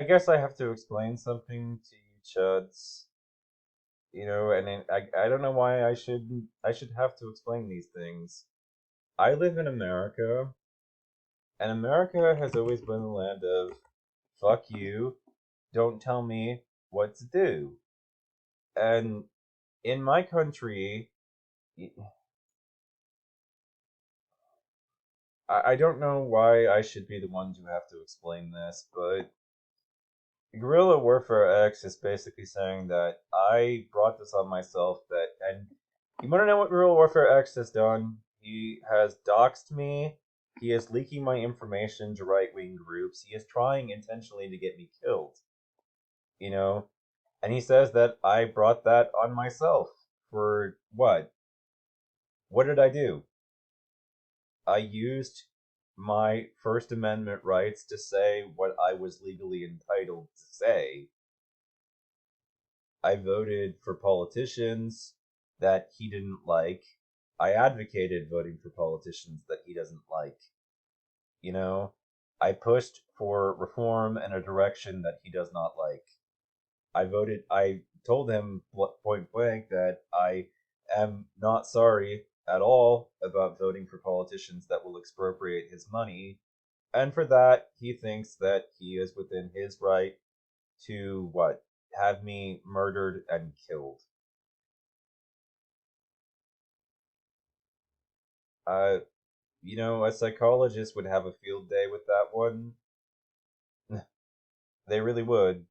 I guess I have to explain something to you, Chuds. And then I don't know why I should have to explain these things. I live in America, and America has always been the land of fuck you, don't tell me what to do. And in my country, I don't know why I should be the one to have to explain this, but Guerrilla Warfare X is basically saying that I brought this on myself. And you want to know what Guerrilla Warfare X has done? He has doxed me. He is leaking my information to right wing groups. He is trying intentionally to get me killed. You know, and he says that I brought that on myself. For what? What did I do? I used my First Amendment rights to say what I was legally entitled to say. I voted for politicians that he didn't like. I advocated voting for politicians that he doesn't like. You know, I pushed for reform in a direction that he does not like. I told him point blank that I am not sorry at all about voting for politicians that will expropriate his money. And for that, he thinks that he is within his right to what? Have me murdered and killed. Uh, a psychologist would have a field day with that one. They really would.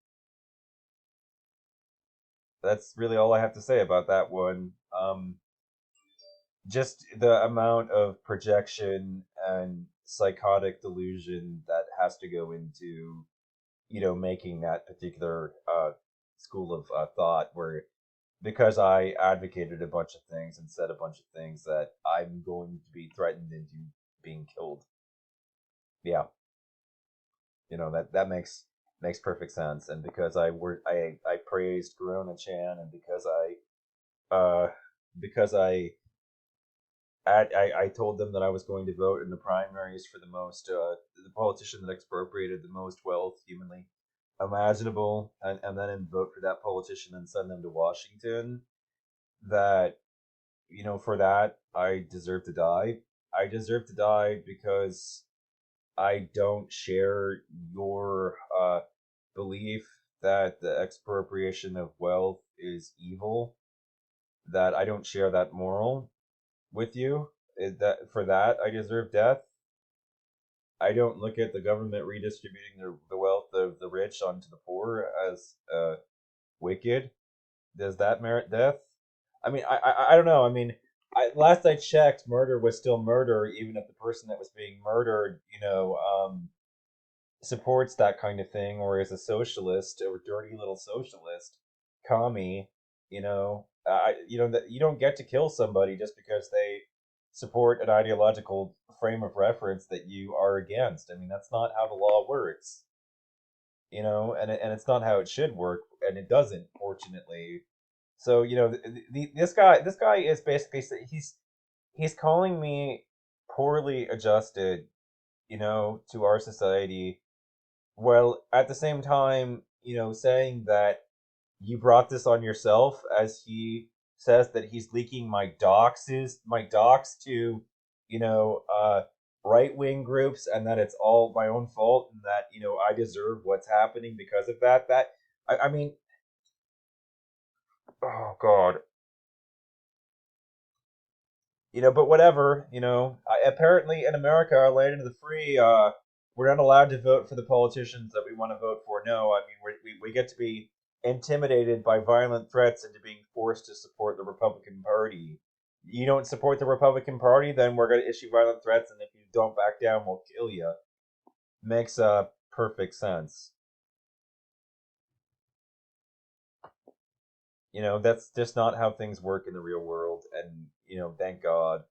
That's really all I have to say about that one. Just the amount of projection and psychotic delusion that has to go into, making that particular school of thought where because I advocated a bunch of things and said a bunch of things that I'm going to be threatened into being killed. Yeah, that makes perfect sense. And because I praised Corona Chan, and uh because I told them that I was going to vote in the primaries for the politician that expropriated the most wealth humanly imaginable, and then vote for that politician and send them to Washington. That for that I deserve to die. I deserve to die because I don't share your belief that the expropriation of wealth is evil. That I don't share that moral with you. That for that I deserve death. I don't look at the government redistributing the wealth of the rich onto the poor as wicked. Does that merit death? I mean, I don't know. I mean, last I checked, murder was still murder, even if the person that was being murdered, supports that kind of thing, or is a socialist or dirty little socialist, commie. That you don't get to kill somebody just because they support an ideological frame of reference that you are against. I mean, that's not how the law works. And it's not how it should work, and it doesn't, fortunately. So this guy is basically he's calling me poorly adjusted, to our society, while at the same time, saying that you brought this on yourself, as he says that he's leaking my docs to, you know, uh, right wing groups, and that it's all my own fault, and that I deserve what's happening because of that. I mean, oh God, but whatever, apparently in America, our land of the free, we're not allowed to vote for the politicians that we want to vote for. No, I mean, we get to be intimidated by violent threats into being forced to support the Republican Party. You don't support the Republican Party, then we're going to issue violent threats, and if you don't back down, we'll kill you. Makes perfect sense. That's just not how things work in the real world, and thank God.